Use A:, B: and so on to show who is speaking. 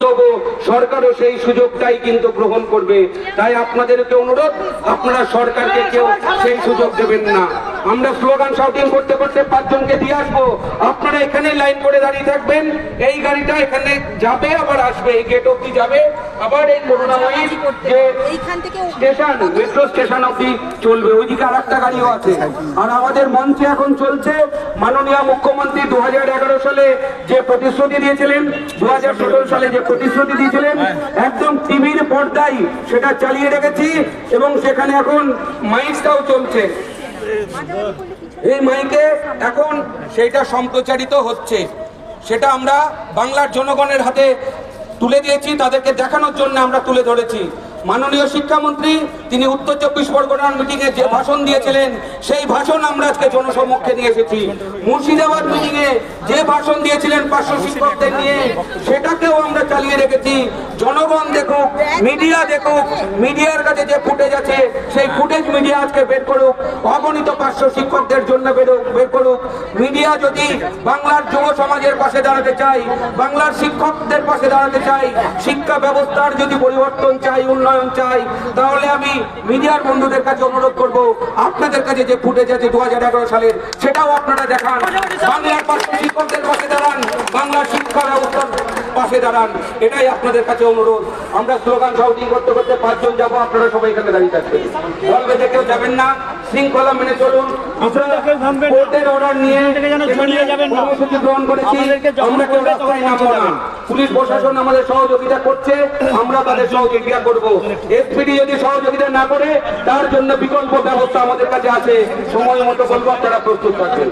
A: তবু সরকারও সেই সুযোগটাই কিন্তু গ্রহণ করবে। তাই আপনাদেরকে অনুরোধ, আপনারা সরকারকে কেউ সেই সুযোগ দেবেন না। আমরা স্লোগান শাউটিং করতে করতে 5 জনকে দিয়ে আসবো, আপনারা এখানে লাইন করে দাঁড়িয়ে থাকবেন। এই গাড়িটা এখানে যাবে আবার আসবে, এই গেট অব্দি যাবে, আবার এই করুণাময়ী যে স্টেশন, মেট্রো স্টেশন অব্দি চলবে। ওইদিকে আর একটা গাড়িও আছে। আর আমাদের মঞ্চে এখন চলছে মাননীয় মুখ্যমন্ত্রী 2011 সালে যে প্রতিশ্রুতি দিয়েছিলেন, 2017 সালে যে প্রতিশ্রুতি দিয়েছিলেন, একদম টিভির পর্দায় সেটা চালিয়ে রেখেছি এবং সেখানে এখন মাইকটাও চলছে। এই মাইকে এখন সেটা সম্প্রচারিত হচ্ছে, সেটা আমরা বাংলার জনগণের হাতে তুলে দিয়েছি, তাদেরকে দেখানোর জন্য আমরা তুলে ধরেছি। মাননীয় শিক্ষামন্ত্রী তিনি উত্তর 24 পরগনার মিটিংয়ে যে ভাষণ দিয়েছিলেন, সেই ভাষণ আমরা আজকে জনসমক্ষে নিয়ে এসেছি। মুর্শিদাবাদ মিটিংয়ে যে ভাষণ দিয়েছিলেন 500 শিক্ষকদের নিয়ে, সেটাকেও আমরা চালিয়ে রেখেছি। জনগণ দেখুক, মিডিয়া দেখুক, মিডিয়ার কাছে যে ফুটেজ আছে সেই ফুটেজ মিডিয়া আজকে বের করুক। অগণিত 500 শিক্ষকদের জন্য বের করুক। মিডিয়া যদি বাংলার যুব সমাজের পাশে দাঁড়াতে চায়, বাংলার শিক্ষকদের পাশে দাঁড়াতে চায়, শিক্ষা ব্যবস্থার যদি পরিবর্তন চাই, উন্নয়ন চাই, তাহলে আমি মিডিয়ার বন্ধুদের কাছে অনুরোধ করব, আপনাদের কাছে যে ফুটেজ আছে 2011 সালের, সেটাও আপনারা দেখান। বাংলার 500 শিক্ষকদের পাশে দাঁড়ান, বাংলার শিক্ষা ব্যবস্থার পাশে দাঁড়ান, এটাই আপনাদের কাছে অনুরোধ। আমরা স্লোগান শাউটিং করতে করতে 5 জন যাবো, আপনারা সবাই এখানে দাঁড়িয়ে থাকবেন। দল বেঁধে কেউ যাবেন না, শৃঙ্খলা মেনে চলুন। কোর্টের অর্ডার নিয়ে কর্মসূচি গ্রহণ করেছি, আমরা কেউ রাস্তায় নামবো না। পুলিশ প্রশাসন আমাদের সহযোগিতা করছে, আমরা তাদের সহযোগিতা করব। এসপিডি যদি সহযোগিতা না করে, তার জন্য বিকল্প ব্যবস্থা আমাদের কাছে আছে। সময় মতো বলবো, আপনারা প্রস্তুত থাকবেন।